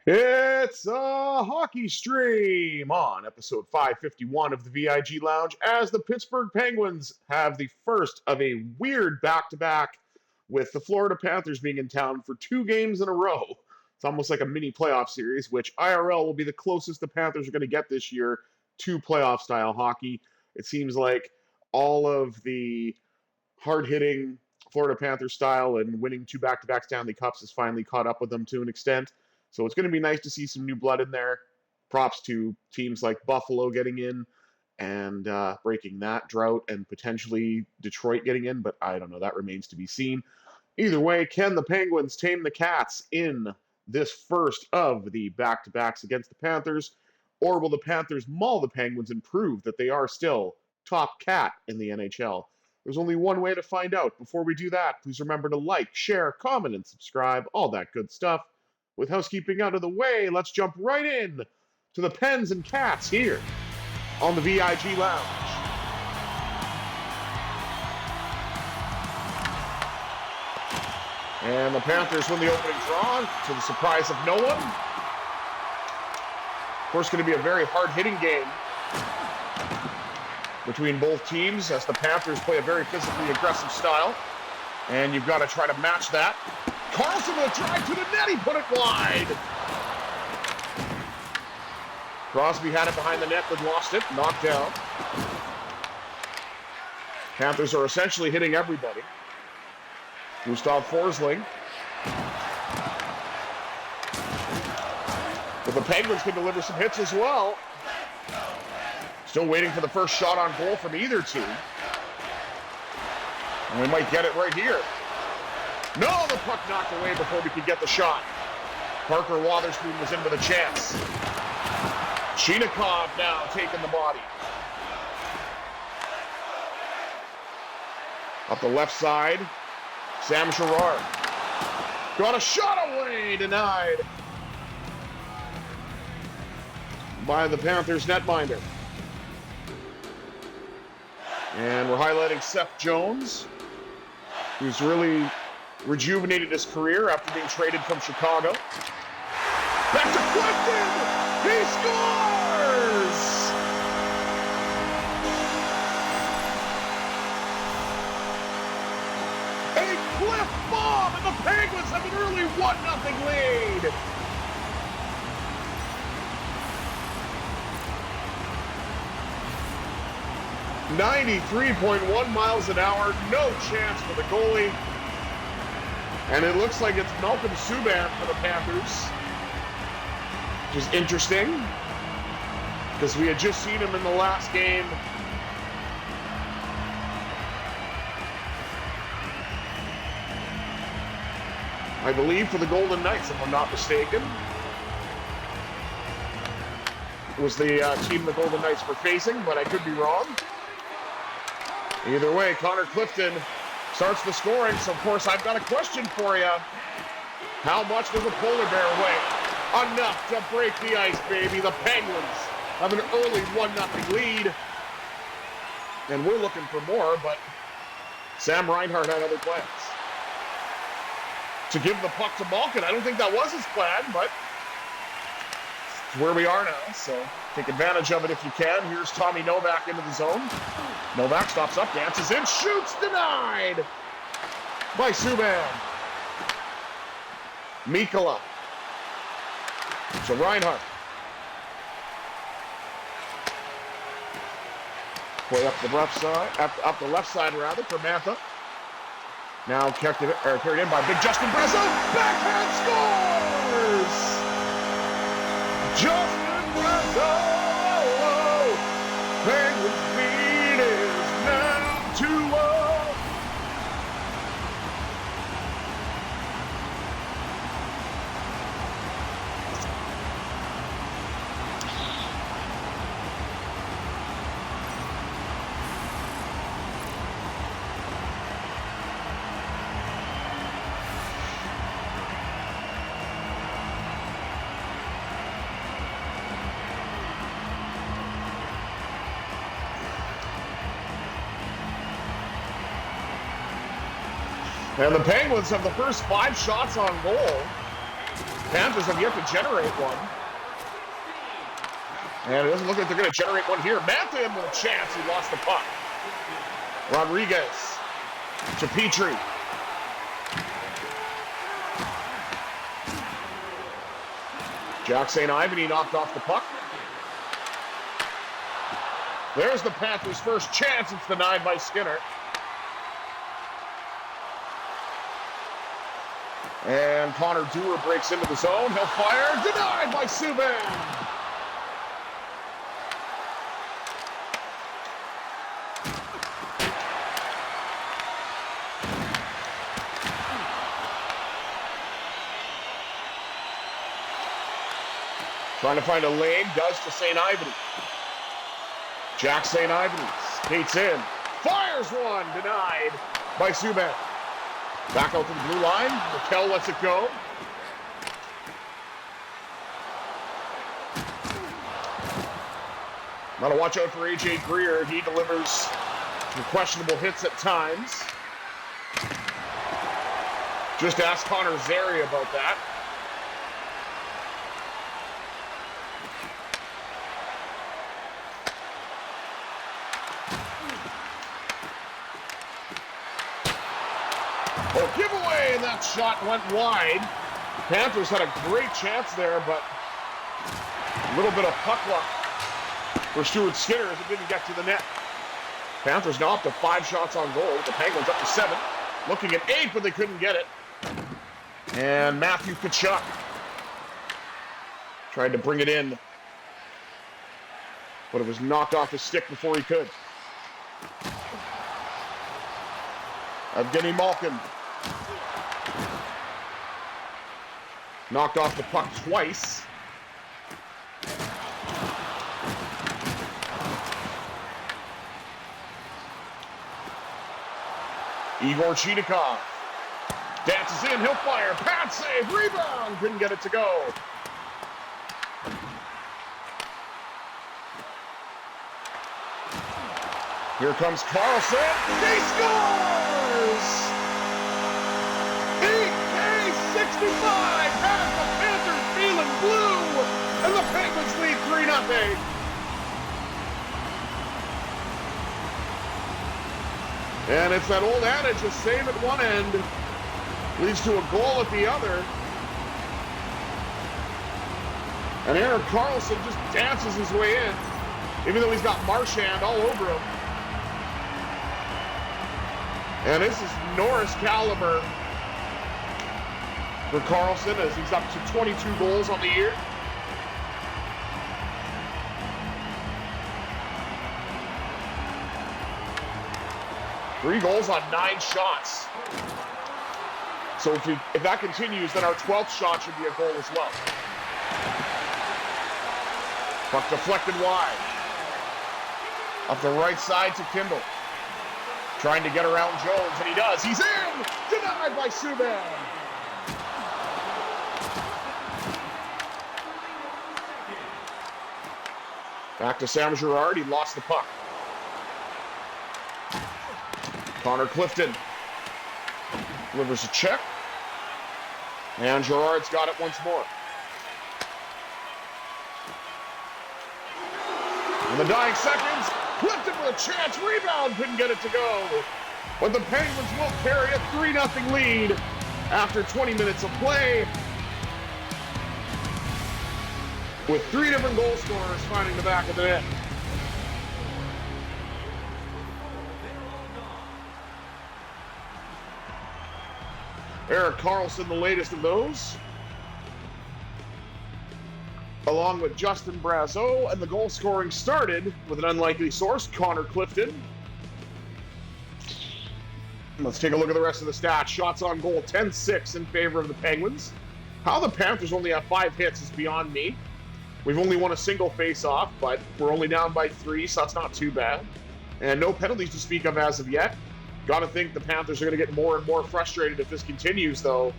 It's a hockey stream on episode 551 of the VIG Lounge as the Pittsburgh Penguins have the first of a weird back-to-back with the Florida Panthers being in town for 2 games in a row. It's almost like a mini playoff series, which IRL will be the closest the Panthers are going to get this year to playoff-style hockey. It seems like all of the hard-hitting Florida Panthers style and winning 2 back-to-back Stanley Cups has finally caught up with them to an extent. So it's going to be nice to see some new blood in there. Props to teams like Buffalo getting in and breaking that drought, and potentially Detroit getting in, but I don't know. That remains to be seen. Either way, can the Penguins tame the Cats in this first of the back-to-backs against the Panthers, or will the Panthers maul the Penguins and prove that they are still top cat in the NHL? There's only one way to find out. Before we do that, please remember to like, share, comment, and subscribe, all that good stuff. With housekeeping out of the way, let's jump right in to the Pens and Cats here on the VIG Lounge. And the Panthers win the opening draw to the surprise of no one. Of course, going to be a very hard-hitting game between both teams as the Panthers play a very physically aggressive style. And you've got to try to match that. Carlson with a drive to the net, he put it wide. Crosby had it behind the net, but lost it, knocked down. Panthers are essentially hitting everybody. Gustav Forsling. But the Penguins can deliver some hits as well. Still waiting for the first shot on goal from either team. And we might get it right here. No, the puck knocked away before we could get the shot. Parker Wotherspoon was in with a chance. Chinikov now taking the body. Up the left side, Sam Girard. Got a shot away, denied by the Panthers netminder. And we're highlighting Seth Jones, who's really rejuvenated his career after being traded from Chicago. Back to Clifton! He scores! A Cliff bomb, and the Penguins have an early 1-0 lead. .93 miles an hour, no chance for the goalie. And it looks like it's Malcolm Subban for the Panthers, which is interesting because we had just seen him in the last game. I believe for the Golden Knights, if I'm not mistaken. It was the team the Golden Knights were facing, but I could be wrong. Either way, Connor Clifton starts the scoring, so of course I've got a question for you. How much does a polar bear weigh? Enough to break the ice, baby. The Penguins have an early 1-0 lead. And we're looking for more, but Sam Reinhart had other plans. To give the puck to Malkin, I don't think that was his plan, but it's where we are now, so take advantage of it if you can. Here's Tommy Novak into the zone. Novak stops up, dances in, shoots, denied by Subban. Mikkola to Reinhart. Play up the left side, up the left side rather for Mantha. Now carried in by big Justin Brazeau. Backhand scores! Justin Brazeau! Penguins lead is now 2-0. And the Penguins have the first 5 shots on goal. Panthers have yet to generate one. And it doesn't look like they're going to generate one here. Mantham with a chance. He lost the puck. Rodriguez to Petrie. Jack St. Ivan, he knocked off the puck. There's the Panthers' first chance. It's denied by Skinner. And Connor Dewar breaks into the zone. He'll fire. Denied by Subban. Trying to find a lane, does to St. Ivan. Jack St. Ivan skates in, fires one, denied by Subban. Back out to the blue line, Raquel lets it go. Got to watch out for A.J. Greer, he delivers some questionable hits at times. Just ask Connor Zary about that. Oh, giveaway, and that shot went wide. Panthers had a great chance there, but a little bit of puck luck for Stuart Skinner as it didn't get to the net. Panthers now up to 5 shots on goal. The Penguins up to 7. Looking at 8, but they couldn't get it. And Matthew Tkachuk tried to bring it in, but it was knocked off his stick before he could. Evgeny Malkin knocked off the puck twice. Igor Chidikov dances in, he'll fire, pad save, rebound, couldn't get it to go. Here comes Carlson, he scores! 8K65 has the Panthers feeling blue, and the Penguins lead 3-0. And it's that old adage, a save at one end leads to a goal at the other. And Erik Karlsson just dances his way in, even though he's got Marchand all over him. And this is Norris caliber for Karlsson as he's up to 22 goals on the year. Three goals on 9 shots. So if that continues, then our 12th shot should be a goal as well. Puck deflected wide. Up the right side to Kindle. Trying to get around Jones, and he does. He's in! Denied by Subban. Back to Sam Girard. He lost the puck. Connor Clifton delivers a check. And Girard's got it once more. In the dying seconds, Clifton with a chance, rebound, couldn't get it to go. But the Penguins will carry a 3-0 lead after 20 minutes of play, with 3 different goal scorers finding the back of the net. Erik Karlsson, the latest of those, along with Justin Brazeau, and the goal scoring started with an unlikely source, Connor Clifton. Let's take a look at the rest of the stats. Shots on goal, 10-6 in favor of the Penguins. How the Panthers only have 5 hits is beyond me. We've only won a single face-off, but we're only down by 3, so that's not too bad. And no penalties to speak of as of yet. Got to think the Panthers are going to get more and more frustrated if this continues, though.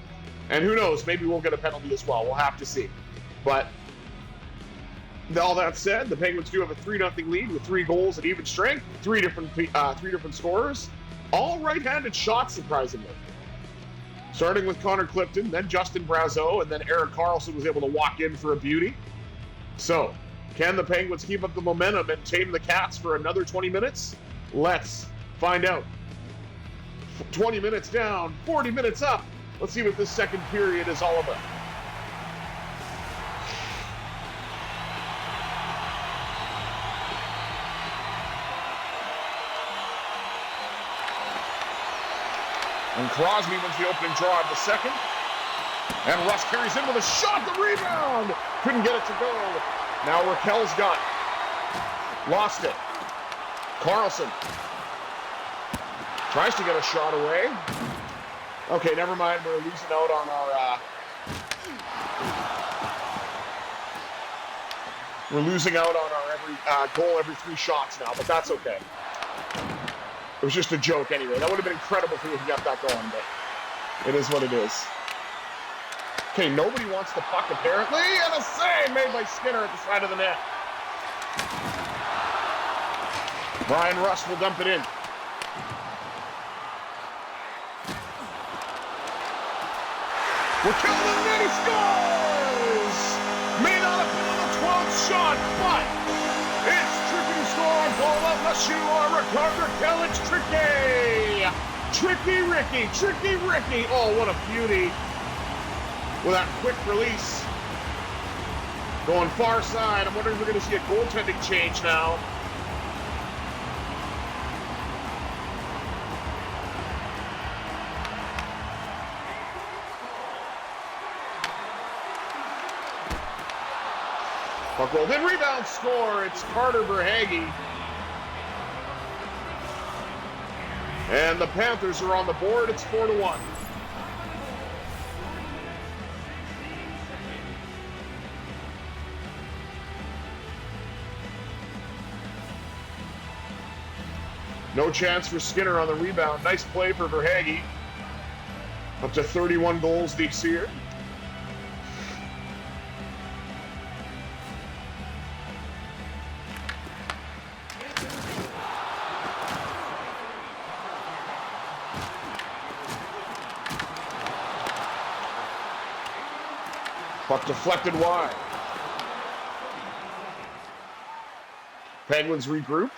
And who knows, maybe we'll get a penalty as well. We'll have to see. But all that said, the Penguins do have a 3-0 lead with 3 goals at even strength, 3 different scorers, all right-handed shots, surprisingly. Starting with Connor Clifton, then Justin Brazeau, and then Erik Karlsson was able to walk in for a beauty. So, can the Penguins keep up the momentum and tame the Cats for another 20 minutes? Let's find out. 20 minutes down, 40 minutes up. Let's see what this second period is all about. And Crosby wins the opening draw of the second. And Russ carries in with a shot, the rebound! Couldn't get it to go. Now Raquel's got it. Lost it. Karlsson tries to get a shot away. Okay, never mind. We're losing out on our every goal every 3 shots now, but that's okay. It was just a joke anyway. That would have been incredible if we had got that going, but it is what it is. Okay, nobody wants the puck apparently, and a save made by Skinner at the side of the net. Brian Rust will dump it in. Raquel the net, he scores! May not have been the 12th shot, but it's tricky to score on goal unless you are Raquel. It's tricky! Tricky Ricky! Oh, what a beauty! With that quick release. Going far side. I'm wondering if we're going to see a goaltending change now. Puck rolled in, rebound, score. It's Carter Verhaeghe. And the Panthers are on the board. It's 4-1. No chance for Skinner on the rebound. Nice play for Verhaeghe. Up to 31 goals this year. Puck deflected wide. Penguins regroup.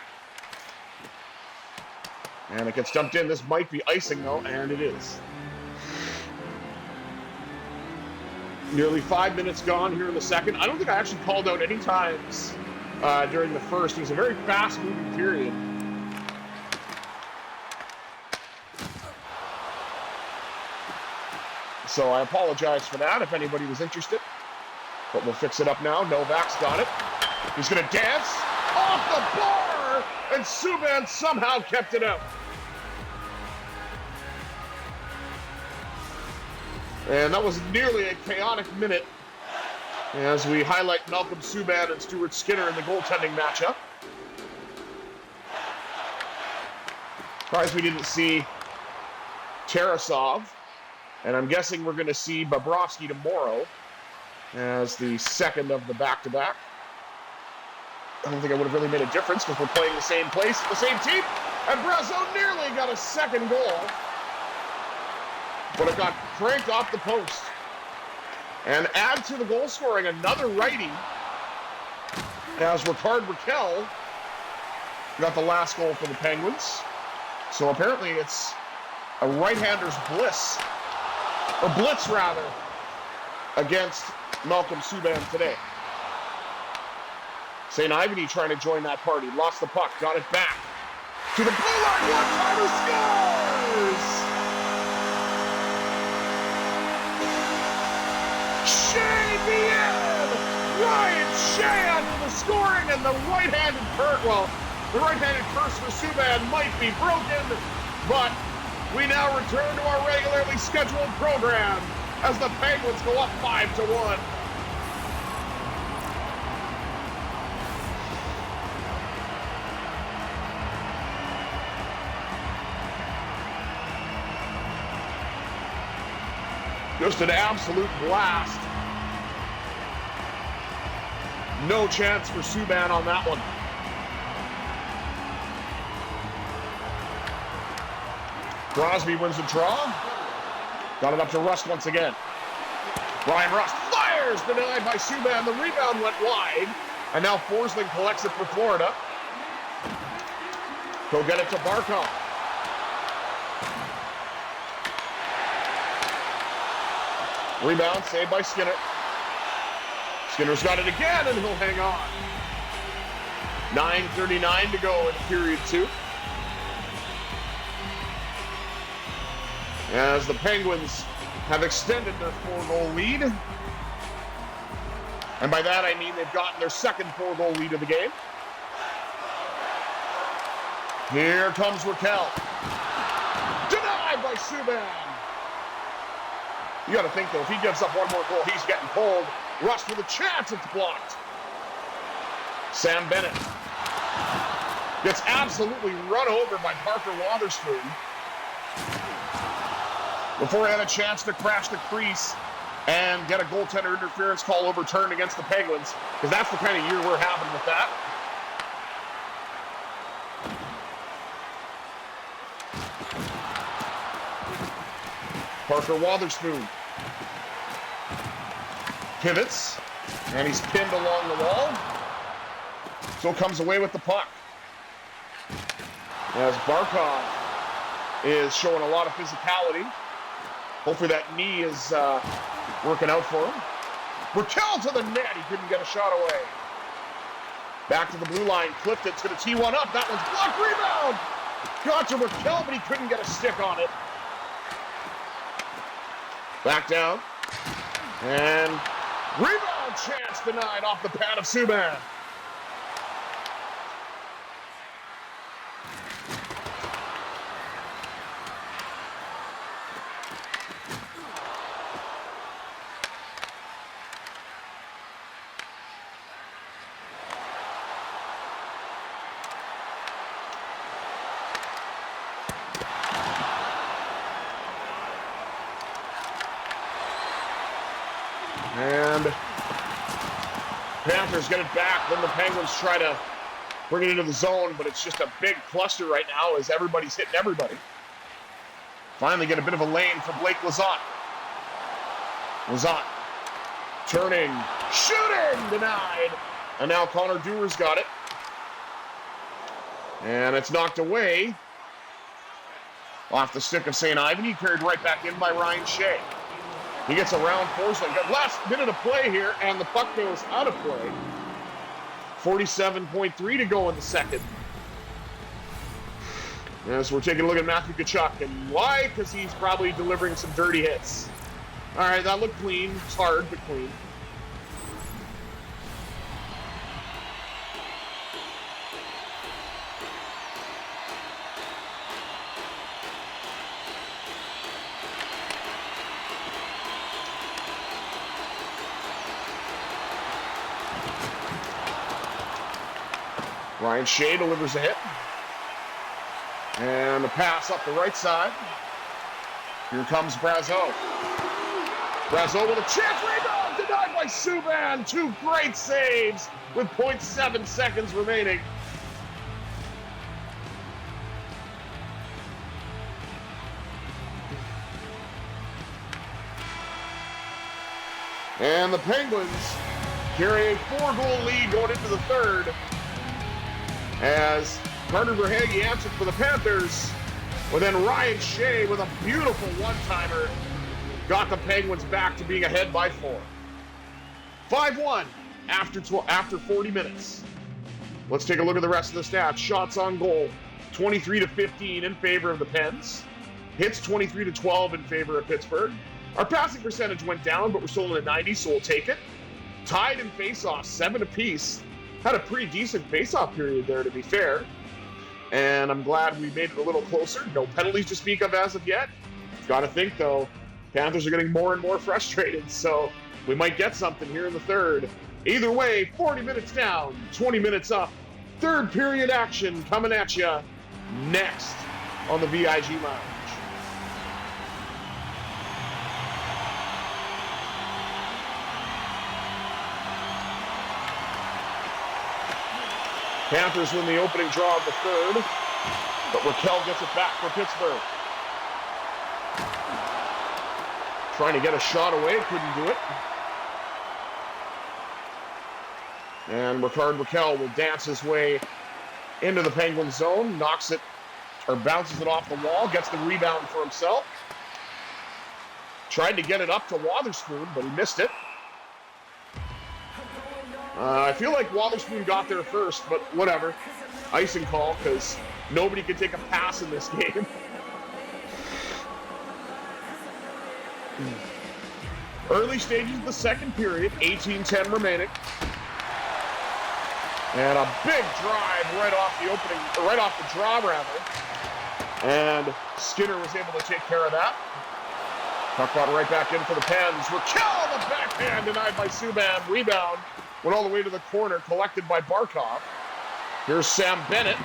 And it gets dumped in. This might be icing, though, and it is. Nearly 5 minutes gone here in the second. I don't think I actually called out any times during the first. It was a very fast-moving period. So I apologize for that if anybody was interested. But we'll fix it up now. Novak's got it. He's going to dance off the bar, and Subban somehow kept it out. And that was nearly a chaotic minute as we highlight Malcolm Subban and Stuart Skinner in the goaltending matchup. Surprised we didn't see Tarasov. And I'm guessing we're going to see Bobrovsky tomorrow as the second of the back-to-back. I don't think it would have really made a difference because we're playing the same place, the same team. And Brazeau nearly got a second goal. But it got cranked off the post. And add to the goal scoring another righty as Rickard Rakell got the last goal for the Penguins. So apparently it's a right-hander's blitz rather, against Malcolm Subban today. St. Ivany trying to join that party. Lost the puck, got it back. To the blue line, one-timer scores! Shea Bien! Ryan Shea after the scoring, and the right-handed curse, the right-handed curse for Subban might be broken, but we now return to our regularly scheduled program as the Penguins go up 5-1. Just an absolute blast. No chance for Subban on that one. Crosby wins the draw. Got it up to Rust once again. Ryan Rust fires, denied by Subban. The rebound went wide. And now Forsling collects it for Florida. Go get it to Barkov. Rebound saved by Skinner. Skinner's got it again, and he'll hang on. 9:39 to go in period 2. As the Penguins have extended their 4-goal lead. And by that I mean they've gotten their second 4-goal lead of the game. Here comes Raquel. Denied by Subban. You got to think, though, if he gives up one more goal, he's getting cold. Rust with a chance, it's blocked. Sam Bennett gets absolutely run over by Parker Wotherspoon before he had a chance to crash the crease and get a goaltender interference call overturned against the Penguins, because that's the kind of year we're having with that. Parker Wotherspoon pivots, and he's pinned along the wall. So comes away with the puck. As Barkov is showing a lot of physicality. Hopefully that knee is working out for him. Raquel to the net. He couldn't get a shot away. Back to the blue line. Clifton's going to tee one up. That one's blocked. Rebound. Got to Raquel, but he couldn't get a stick on it. Back down. And rebound chance denied off the pad of Subban. And Panthers get it back. Then the Penguins try to bring it into the zone, but it's just a big cluster right now as everybody's hitting everybody. Finally get a bit of a lane for Blake Lizotte. Lizotte turning, shooting, denied. And now Connor Dewar's got it. And it's knocked away off the stick of St. Ivan. Carried right back in by Ryan Shea. He gets around Forsling. Got last minute of play here, and the puck goes out of play. 47.3 to go in the second. As we're taking a look at Matthew Tkachuk. And why? Because he's probably delivering some dirty hits. All right, that looked clean. It's hard, but clean. Ryan Shea delivers a hit. And a pass up the right side. Here comes Brazeau. Brazeau with a chance. Rebound denied by Subban. Two great saves with 0.7 seconds remaining. And the Penguins carry a 4-goal lead going into the third, as Carter Verhaeghe answered for the Panthers, but then Ryan Shea with a beautiful one-timer got the Penguins back to being ahead by 4. 5-1 after 40 minutes. Let's take a look at the rest of the stats. Shots on goal, 23-15 in favor of the Pens. Hits 23-12 in favor of Pittsburgh. Our passing percentage went down, but we're still in the 90s, so we'll take it. Tied in faceoffs, 7 apiece. Had a pretty decent faceoff period there, to be fair. And I'm glad we made it a little closer. No penalties to speak of as of yet. Got to think, though, Panthers are getting more and more frustrated, so we might get something here in the third. Either way, 40 minutes down, 20 minutes up. Third period action coming at you next on the VIG Lounge. Panthers win the opening draw of the third, but Raquel gets it back for Pittsburgh. trying to get a shot away, couldn't do it. And Ricard Raquel will dance his way into the Penguin zone, knocks it, or bounces it off the wall, gets the rebound for himself. Tried to get it up to Wotherspoon, but he missed it. I feel like Wotherspoon got there first, but whatever. Icing call, because nobody can take a pass in this game. Early stages of the second period, 18-10 remaining. And a big drive right off the opening, or right off the draw, rather. And Skinner was able to take care of that. Puck brought right back in for the Pens. Raquel, the backhand, denied by Subban. Rebound went all the way to the corner, collected by Barkov. Here's Sam Bennett.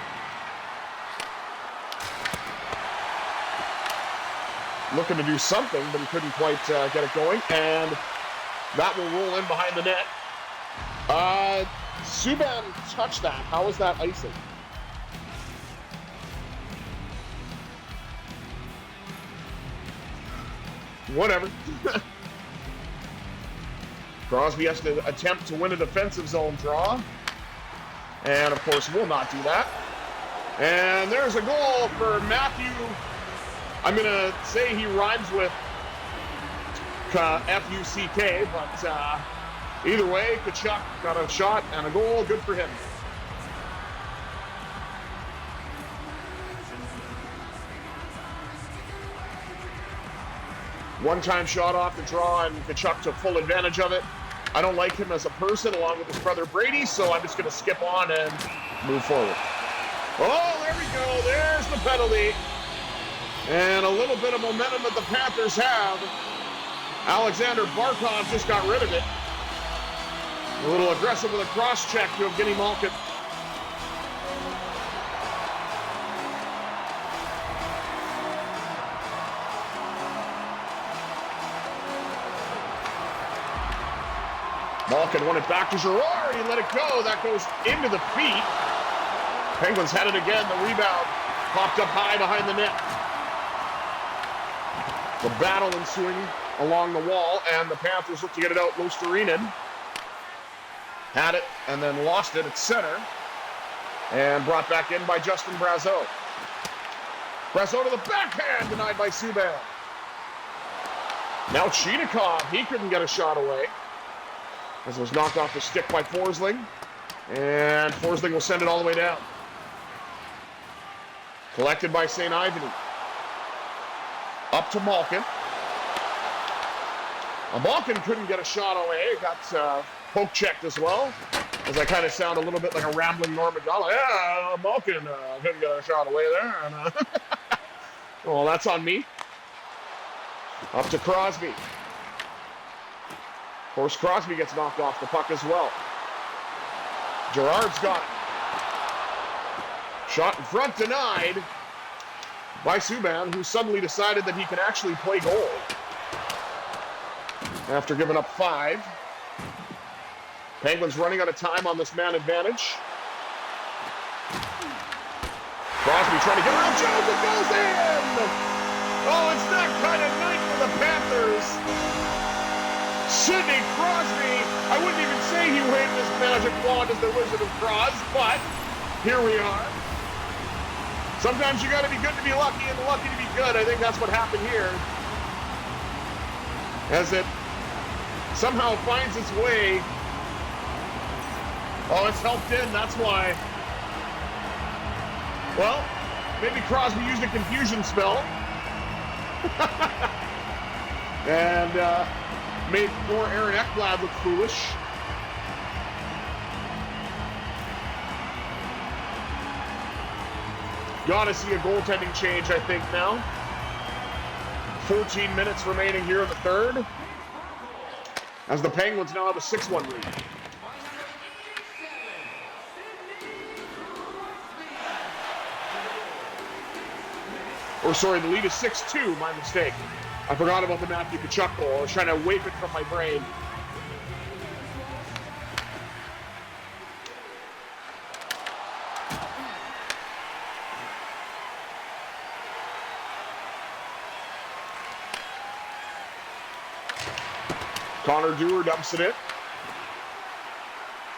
Looking to do something, but he couldn't quite get it going. And that will roll in behind the net. Subban touched that. How is that icing? Whatever. Crosby has to attempt to win a defensive zone draw. And, of course, will not do that. And there's a goal for Matthew. I'm going to say he rhymes with F-U-C-K, but either way, Tkachuk got a shot and a goal. Good for him. One-time shot off the draw, and Tkachuk took full advantage of it. I don't like him as a person, along with his brother Brady, so I'm just going to skip on and move forward. Oh, there we go. There's the penalty. And a little bit of momentum that the Panthers have. Alexander Barkov just got rid of it. A little aggressive with a cross-check to Evgeny Malkin. Malkin won it back to Girard. He let it go. That goes into the feet. Penguins had it again. The rebound popped up high behind the net. The battle ensuing along the wall, and the Panthers look to get it out. Luostarinen had it and then lost it at center, and brought back in by Justin Brazeau. Brazeau to the backhand, denied by Subban. Now Chinikov, he couldn't get a shot away, as it was knocked off the stick by Forsling, and Forsling will send it all the way down. Collected by St. Ivany. Up to Malkin. Malkin couldn't get a shot away. Got poke checked as well, as I kind of sound a little bit like a rambling Norm Macdonald. Yeah, Malkin couldn't get a shot away there. And, well, that's on me. Up to Crosby. Of course, Crosby gets knocked off the puck as well. Girard's got it. Shot in front denied by Subban, who suddenly decided that he can actually play goal after giving up 5. Penguins running out of time on this man advantage. Crosby trying to get around Jones. It goes in! Oh, it's that kind of night for the Panthers. Sidney Crosby, I wouldn't even say he waved his magic wand as the Wizard of Cross, but here we are. Sometimes you got to be good to be lucky and lucky to be good. I think that's what happened here. As it somehow finds its way. Oh, it's helped in, that's why. Well, maybe Crosby used a confusion spell. And made poor Aaron Ekblad look foolish. Got to see a goaltending change, I think, now. 14 minutes remaining here in the third, as the Penguins now have a 6-1 lead. Or sorry, the lead is 6-2, my mistake. I forgot about the Matthew Tkachuk goal. I was trying to wipe it from my brain. Connor Dewar dumps it in.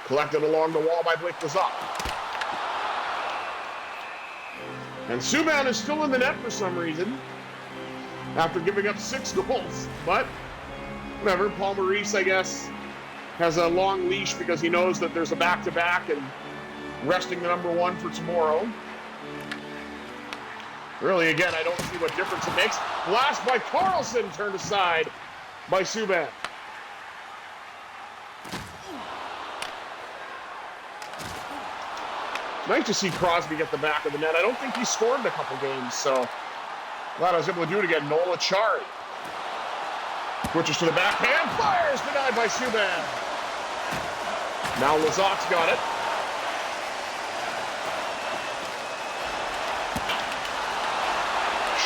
Collected along the wall by Blake Lazat. And Subban is still in the net for some reason after giving up 6 goals. But whatever, Paul Maurice, I guess, has a long leash because he knows that there's a back-to-back and resting the number 1 for tomorrow. Really, again, I don't see what difference it makes. Blast by Carlson, turned aside by Subban. Nice to see Crosby get the back of the net. I don't think he scored in a couple games, so glad I was able to do it again. Noel Acciari switches to the backhand, fires, denied by Subban. Now Lazat's got it.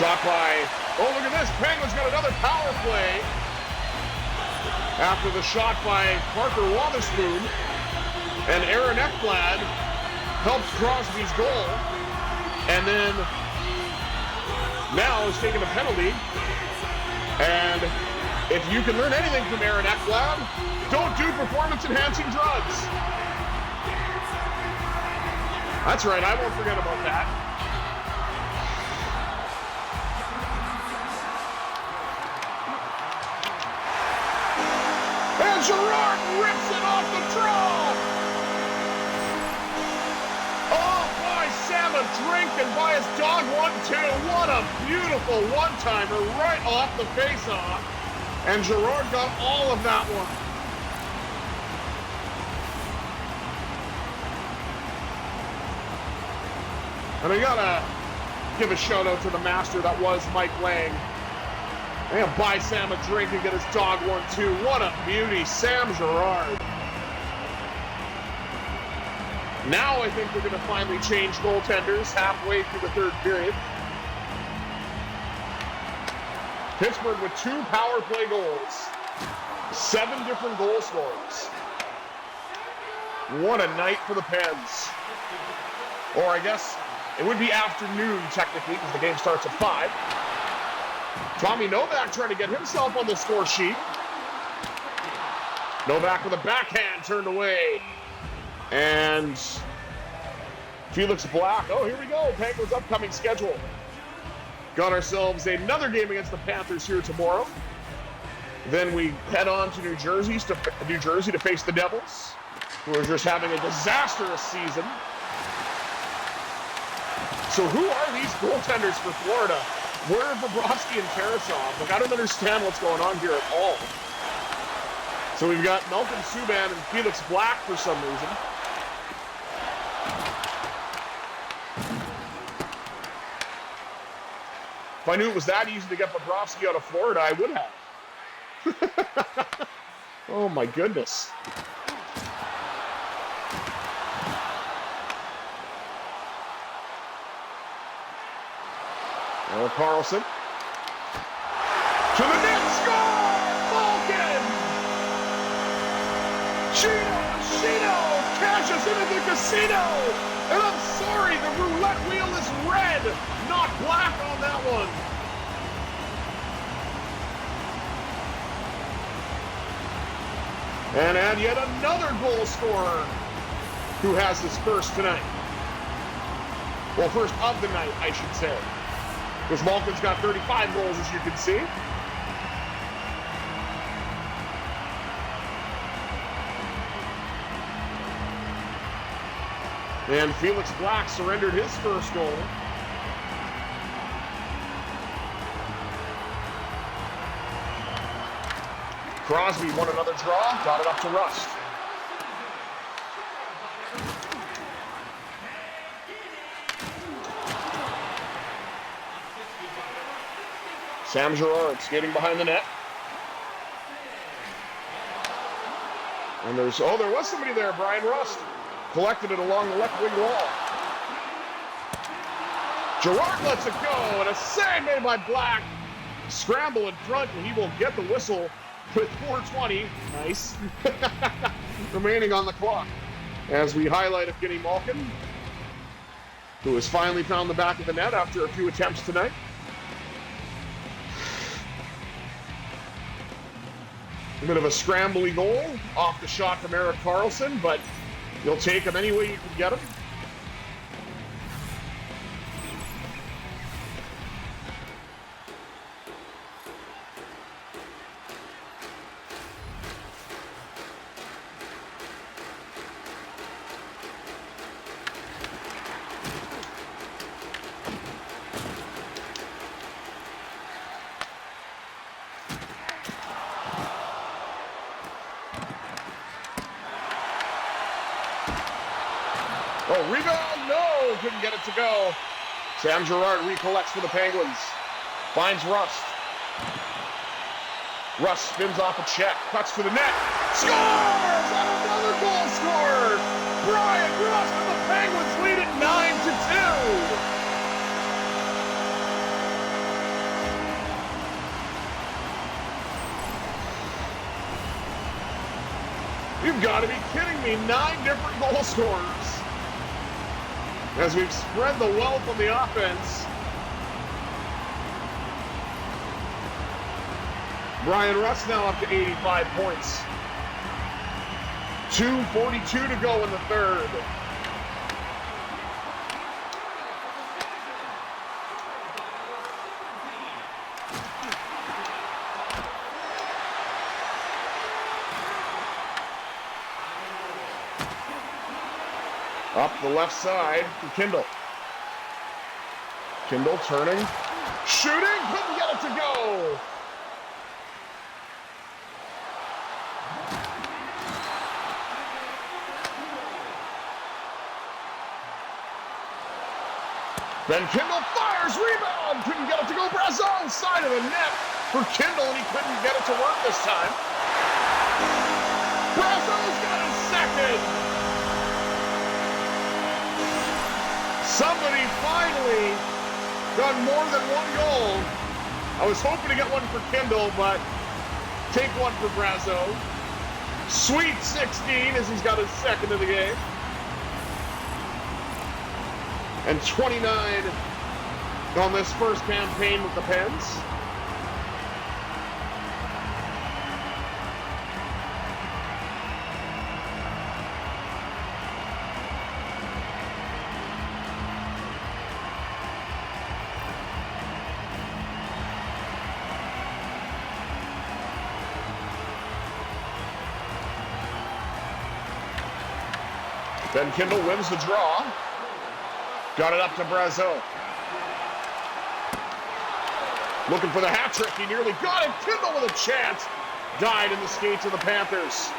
Shot by, oh, look at this. Penguins got another power play after the shot by Parker Wotherspoon. And Aaron Ekblad helps Crosby's goal. And then now is taking a penalty. And if you can learn anything from Aaron Ekblad, don't do performance-enhancing drugs. That's right, I won't forget about that. And Girard rips it off the draw. Oh, boy, Sam a drink and by his dog 1-2. What a beautiful one-timer right off the face-off. And Girard got all of that one. And I gotta give a shout out to the master that was Mike Lang. I'm gonna buy Sam a drink and get his dog 1-2. What a beauty, Sam Girard. Now I think we're gonna finally change goaltenders halfway through the third period. Pittsburgh with 2 power play goals. 7 different goal scorers. What a night for the Pens. Or I guess it would be afternoon technically because the game starts at 5. Tommy Novak trying to get himself on the score sheet. Novak with a backhand turned away. And Felix Black. Oh, here we go. Penguins' upcoming schedule. Got ourselves another game against the Panthers here tomorrow. Then we head on to New Jersey to face the Devils, who are just having a disastrous season. So who are these goaltenders for Florida? Where are Bobrovsky and Tarasov? Like, I don't understand what's going on here at all. So we've got Malcolm Subban and Felix Black for some reason. If I knew it was that easy to get Bobrovsky out of Florida, I would have. Oh my goodness. Now Carlson. To the net, score! Malkin! Chino cashes into the casino! And I'm sorry, the roulette wheel is red, not black on that one. And add yet another goal scorer who has his first tonight. Well, first of the night, I should say. Because Malkin's got 35 goals, as you can see. And Felix Black surrendered his first goal. Crosby won another draw, got it up to Rust. Sam Girard skating behind the net. And there was somebody there, Brian Rust. Collected it along the left wing wall. Girard lets it go, and a save made by Black. Scramble in front, and he will get the whistle with 4:20. Nice. Remaining on the clock. As we highlight Evgeny Malkin, who has finally found the back of the net after a few attempts tonight. A bit of a scrambly goal off the shot from Erik Karlsson, but you'll take him any way you can get him. Oh, rebound, no, couldn't get it to go. Sam Girard recollects for the Penguins. Finds Rust. Rust spins off a check, cuts to the net, scores! And another goal scored! Brian Rust and the Penguins lead it 9-2. You've got to be kidding me, 9 different goal scorers. As we've spread the wealth on the offense. Brian Rust now up to 85 points. 2:42 to go in the third. Up the left side to Kindle. Kindle turning, shooting, couldn't get it to go. Then Kindle fires, rebound, couldn't get it to go. Brazeau side of the net for Kindle, and he couldn't get it to work this time. Brazeau's got his second. Somebody finally got more than one goal. I was hoping to get one for Kindle, but take one for Brazeau. Sweet 16 as he's got his second of the game. And 29 on this first campaign with the Pens. Ben Kindle wins the draw. Got it up to Brazeau. Looking for the hat trick. He nearly got it. Kindle with a chance. Died in the skates of the Panthers.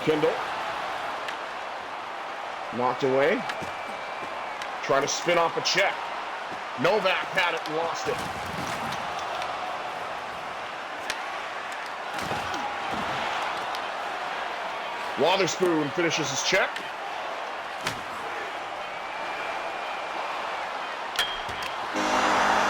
Kindle. Knocked away. Trying to spin off a check. Novak had it and lost it. Wotherspoon finishes his check.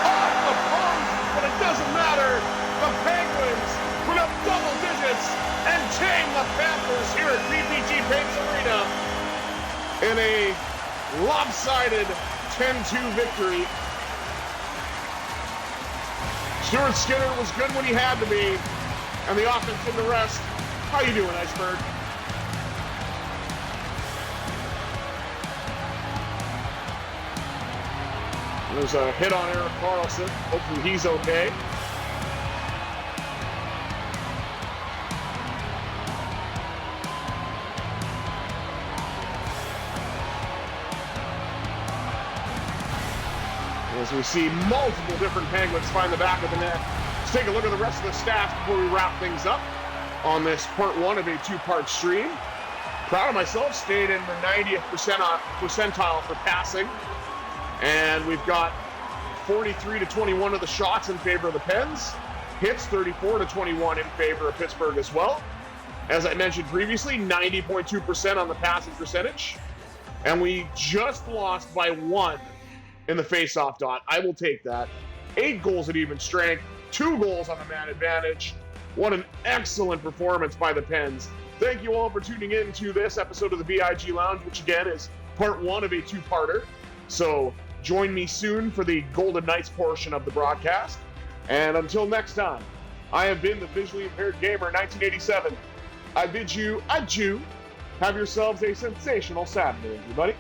Off the post, but it doesn't matter. The Penguins put up double digits and tame the Panthers here at PPG Paints Arena in a lopsided 10-2 victory. Stuart Skinner was good when he had to be, and the offense did the rest. How you doing, Iceberg? There's a hit on Erik Karlsson. Hopefully he's okay. As we see multiple different Penguins find the back of the net. Let's take a look at the rest of the stats before we wrap things up on this part one of a two-part stream. Proud of myself, stayed in the 90th percentile for passing. And we've got 43-21 of the shots in favor of the Pens. Hits 34-21 in favor of Pittsburgh as well. As I mentioned previously, 90.2% on the passing percentage. And we just lost by 1 in the face-off dot. I will take that. 8 goals at even strength, 2 goals on the man advantage. What an excellent performance by the Pens. Thank you all for tuning in to this episode of the VIG Lounge, which again is part one of a two-parter. So join me soon for the Golden Knights portion of the broadcast. And until next time, I have been the Visually Impaired Gamer 1987. I bid you adieu. Have yourselves a sensational Saturday, everybody.